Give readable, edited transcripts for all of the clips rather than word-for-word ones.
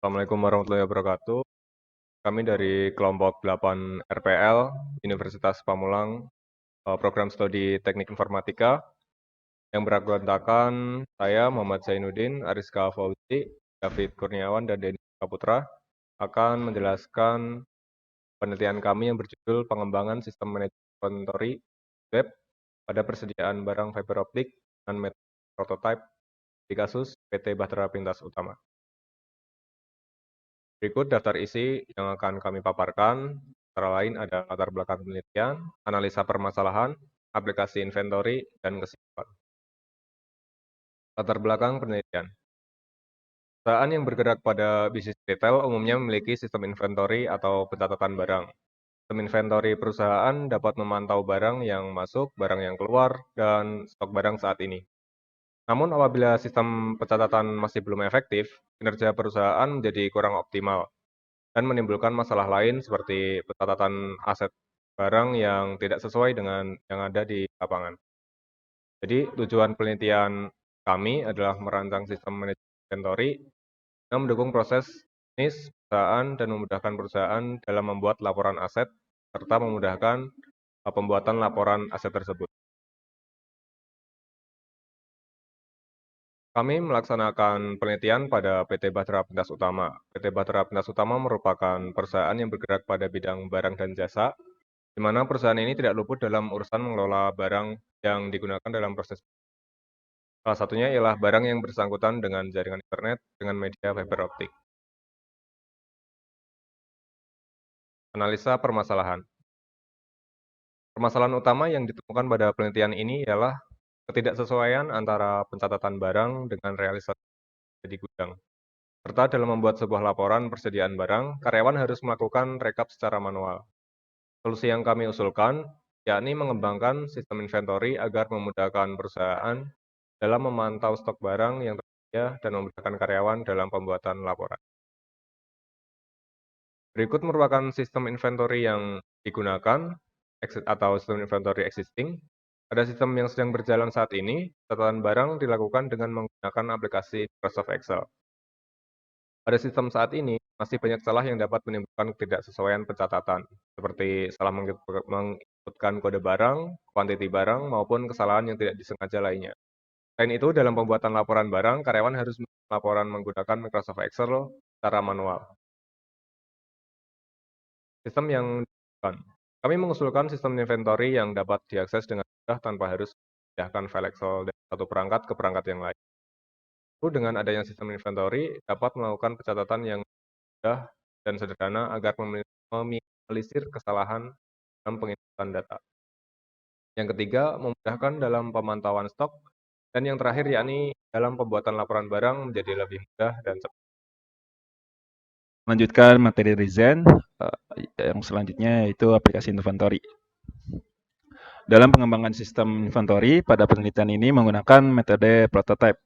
Assalamualaikum warahmatullahi wabarakatuh. Kami dari kelompok 8 RPL, Universitas Pamulang, program studi Teknik Informatika, yang beranggotakan saya, Muhammad Zainuddin, Ariska Fauzi, David Kurniawan, dan Denny Kaputra, akan menjelaskan penelitian kami yang berjudul Pengembangan Sistem Manajemen Inventory Web pada Persediaan Barang Fiber Optik dan Metode Prototype di kasus PT Bahtera Pintas Utama. Berikut daftar isi yang akan kami paparkan, antara lain ada latar belakang penelitian, analisa permasalahan, aplikasi inventory, dan kesimpulan. Latar belakang penelitian. Perusahaan yang bergerak pada bisnis retail umumnya memiliki sistem inventory atau pencatatan barang. Sistem inventory perusahaan dapat memantau barang yang masuk, barang yang keluar, dan stok barang saat ini. Namun apabila sistem pencatatan masih belum efektif, kinerja perusahaan menjadi kurang optimal dan menimbulkan masalah lain seperti pencatatan aset barang yang tidak sesuai dengan yang ada di lapangan. Jadi tujuan penelitian kami adalah merancang sistem manajemen inventory yang mendukung proses bisnis perusahaan dan memudahkan perusahaan dalam membuat laporan aset serta memudahkan pembuatan laporan aset tersebut. Kami melaksanakan penelitian pada PT Bahtera Pintas Utama. PT Bahtera Pintas Utama merupakan perusahaan yang bergerak pada bidang barang dan jasa, di mana perusahaan ini tidak luput dalam urusan mengelola barang yang digunakan dalam proses. Salah satunya ialah barang yang bersangkutan dengan jaringan internet dengan media fiber optik. Analisa permasalahan. Permasalahan utama yang ditemukan pada penelitian ini ialah ketidaksesuaian antara pencatatan barang dengan realisasi di gudang. Serta dalam membuat sebuah laporan persediaan barang, karyawan harus melakukan rekap secara manual. Solusi yang kami usulkan, yakni mengembangkan sistem inventory agar memudahkan perusahaan dalam memantau stok barang yang tersedia dan memudahkan karyawan dalam pembuatan laporan. Berikut merupakan sistem inventory yang digunakan atau sistem inventory existing. Pada sistem yang sedang berjalan saat ini, catatan barang dilakukan dengan menggunakan aplikasi Microsoft Excel. Pada sistem saat ini, masih banyak celah yang dapat menimbulkan ketidaksesuaian pencatatan, seperti salah menginputkan kode barang, kuantiti barang, maupun kesalahan yang tidak disengaja lainnya. Selain itu, dalam pembuatan laporan barang, karyawan harus melaporan menggunakan Microsoft Excel secara manual. Sistem yang digunakan. Kami mengusulkan sistem inventory yang dapat diakses dengan mudah tanpa harus memindahkan file Excel dari satu perangkat ke perangkat yang lain. Dengan adanya sistem inventory, dapat melakukan pencatatan yang mudah dan sederhana agar meminimalisir kesalahan dalam penginputan data. Yang ketiga, memudahkan dalam pemantauan stok. Dan yang terakhir yakni dalam pembuatan laporan barang menjadi lebih mudah dan cepat. Melanjutkan materi desain, yang selanjutnya yaitu aplikasi inventory. Dalam pengembangan sistem inventory, pada penelitian ini menggunakan metode prototype.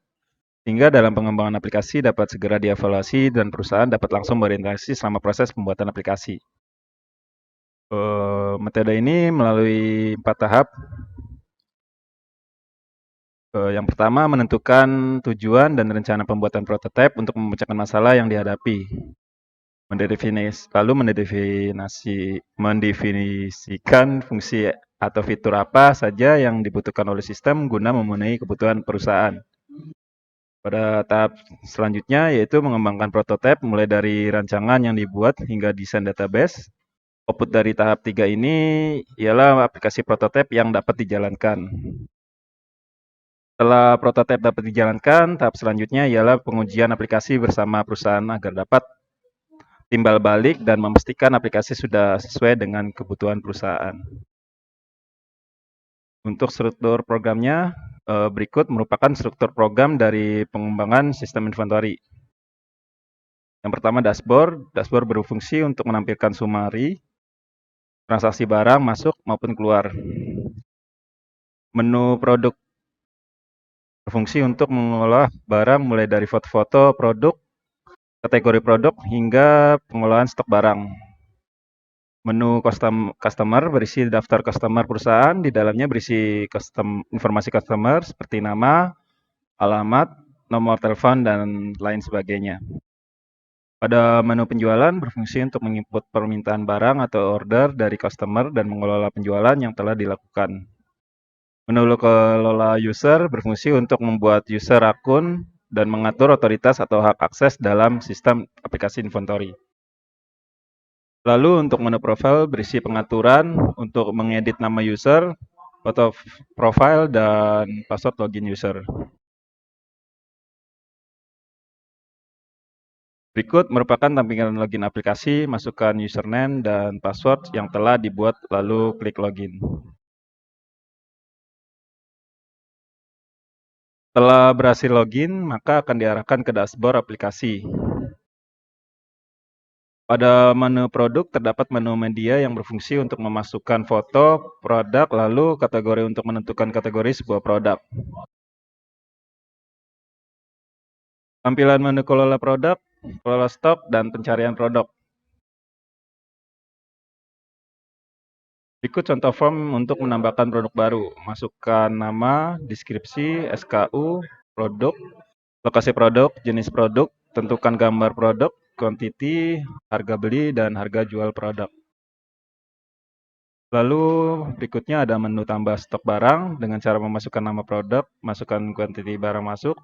Sehingga dalam pengembangan aplikasi dapat segera dievaluasi dan perusahaan dapat langsung berinteraksi selama proses pembuatan aplikasi. Metode ini melalui 4 tahap. Yang pertama, menentukan tujuan dan rencana pembuatan prototipe untuk memecahkan masalah yang dihadapi. Lalu mendefinisikan fungsi atau fitur apa saja yang dibutuhkan oleh sistem guna memenuhi kebutuhan perusahaan. Pada tahap selanjutnya yaitu mengembangkan prototipe mulai dari rancangan yang dibuat hingga desain database. Output dari tahap 3 ini ialah aplikasi prototipe yang dapat dijalankan. Setelah prototipe dapat dijalankan, tahap selanjutnya ialah pengujian aplikasi bersama perusahaan agar dapat timbal balik dan memastikan aplikasi sudah sesuai dengan kebutuhan perusahaan. Untuk struktur programnya, berikut merupakan struktur program dari pengembangan sistem inventory. Yang pertama dashboard. Dashboard berfungsi untuk menampilkan summary, transaksi barang masuk maupun keluar. Menu produk berfungsi untuk mengolah barang mulai dari foto-foto produk, kategori produk, hingga pengolahan stok barang. Menu customer berisi daftar customer perusahaan, di dalamnya berisi informasi customer seperti nama, alamat, nomor telepon, dan lain sebagainya. Pada menu penjualan berfungsi untuk menginput permintaan barang atau order dari customer dan mengelola penjualan yang telah dilakukan. Menu kelola user berfungsi untuk membuat user akun dan mengatur otoritas atau hak akses dalam sistem aplikasi inventory. Lalu untuk menu profile berisi pengaturan untuk mengedit nama user, foto profile, dan password login user. Berikut merupakan tampilan login aplikasi, masukkan username dan password yang telah dibuat lalu klik login. Setelah berhasil login, maka akan diarahkan ke dashboard aplikasi. Pada menu produk terdapat menu media yang berfungsi untuk memasukkan foto, produk, lalu kategori untuk menentukan kategori sebuah produk. Tampilan menu kelola produk, kelola stok, dan pencarian produk. Berikut contoh form untuk menambahkan produk baru. Masukkan nama, deskripsi, SKU, produk, lokasi produk, jenis produk, tentukan gambar produk, quantity, harga beli, dan harga jual produk. Lalu berikutnya ada menu tambah stok barang dengan cara memasukkan nama produk, masukkan quantity barang masuk,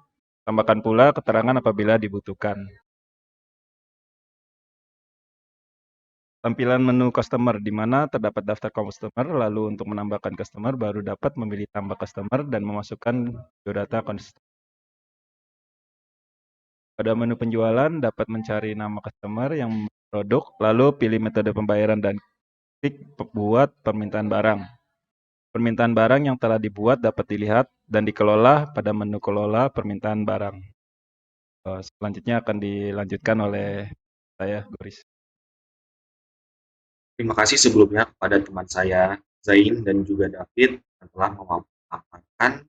tambahkan pula keterangan apabila dibutuhkan. Tampilan menu customer di mana terdapat daftar customer, lalu untuk menambahkan customer baru dapat memilih tambah customer dan memasukkan biodata customer. Pada menu penjualan dapat mencari nama customer yang produk, lalu pilih metode pembayaran dan klik buat permintaan barang. Permintaan barang yang telah dibuat dapat dilihat dan dikelola pada menu kelola permintaan barang. Selanjutnya akan dilanjutkan oleh saya, Goris. Terima kasih sebelumnya kepada teman saya, Zain dan juga David yang telah memaparkan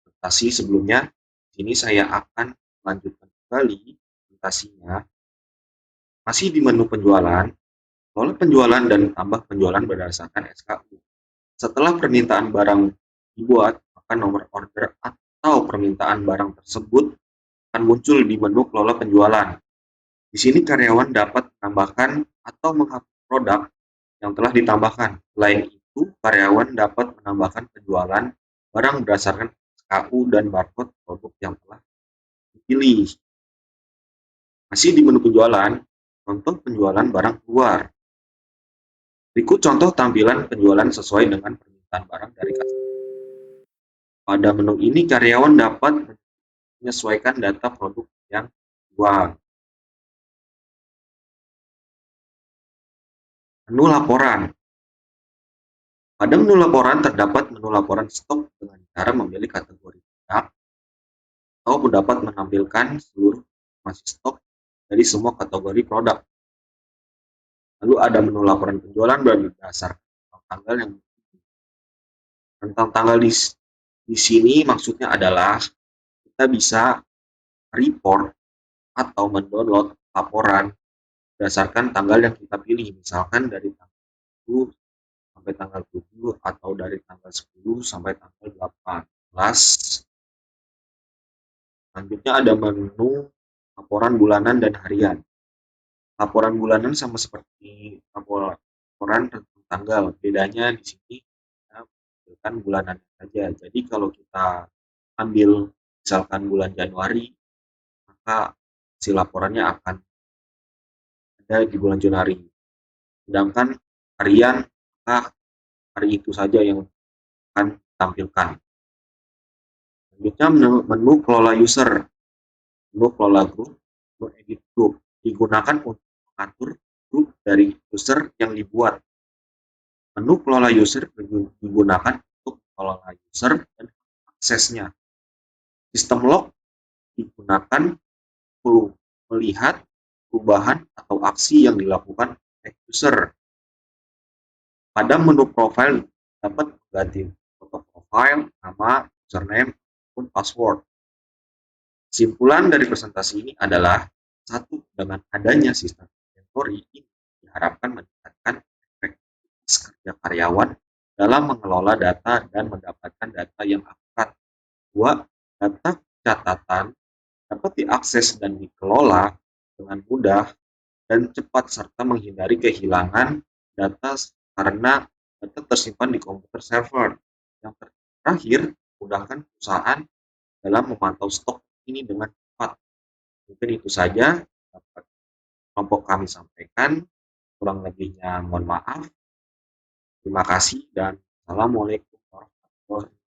presentasi sebelumnya. Di sini saya akan melanjutkan kembali presentasinya. Masih di menu penjualan, kelola penjualan dan tambah penjualan berdasarkan SKU. Setelah permintaan barang dibuat, maka nomor order atau permintaan barang tersebut akan muncul di menu kelola penjualan. Di sini karyawan dapat menambahkan atau menghapus produk yang telah ditambahkan. Selain itu, karyawan dapat menambahkan penjualan barang berdasarkan SKU dan barcode produk yang telah dipilih. Masih di menu penjualan, contoh penjualan barang keluar. Berikut contoh tampilan penjualan sesuai dengan permintaan barang dari customer. Pada menu ini, karyawan dapat menyesuaikan data produk yang dijual. Menu laporan. Pada menu laporan terdapat menu laporan stok dengan cara memilih kategori produk atau dapat menampilkan seluruh informasi stok dari semua kategori produk. Lalu ada menu laporan penjualan berdasarkan tanggal yang tentang tanggal di sini maksudnya adalah kita bisa report atau mendownload laporan berdasarkan tanggal yang kita pilih, misalkan dari tanggal 1 sampai tanggal 7 atau dari tanggal 10 sampai tanggal 18. Selanjutnya ada menu laporan bulanan dan harian. Laporan bulanan sama seperti laporan tentang tanggal. Bedanya di sini kita ambilkan bulanan saja. Jadi kalau kita ambil misalkan bulan Januari, maka si laporannya akan ada di bulan Januari. Sedangkan harian, maka hari itu saja yang akan ditampilkan. Selanjutnya menu kelola user, menu kelola grup, menu edit group digunakan untuk mengatur grup dari user yang dibuat. Menu kelola user digunakan untuk mengelola user dan aksesnya. Sistem log digunakan untuk melihat perubahan atau aksi yang dilakukan oleh user. Pada menu profile dapat mengganti foto profile, nama, username, maupun password. Kesimpulan dari presentasi ini adalah satu, dengan adanya sistem inventory ini diharapkan meningkatkan efektivitas kerja karyawan dalam mengelola data dan mendapatkan data yang akurat. Dua, data catatan dapat diakses dan dikelola dengan mudah dan cepat serta menghindari kehilangan data karena data tersimpan di komputer server. Yang terakhir, mudahkan perusahaan dalam memantau stok ini dengan cepat. Mungkin itu saja dapat kelompok kami sampaikan. Kurang lebihnya mohon maaf. Terima kasih dan assalamualaikum warahmatullahi wabarakatuh.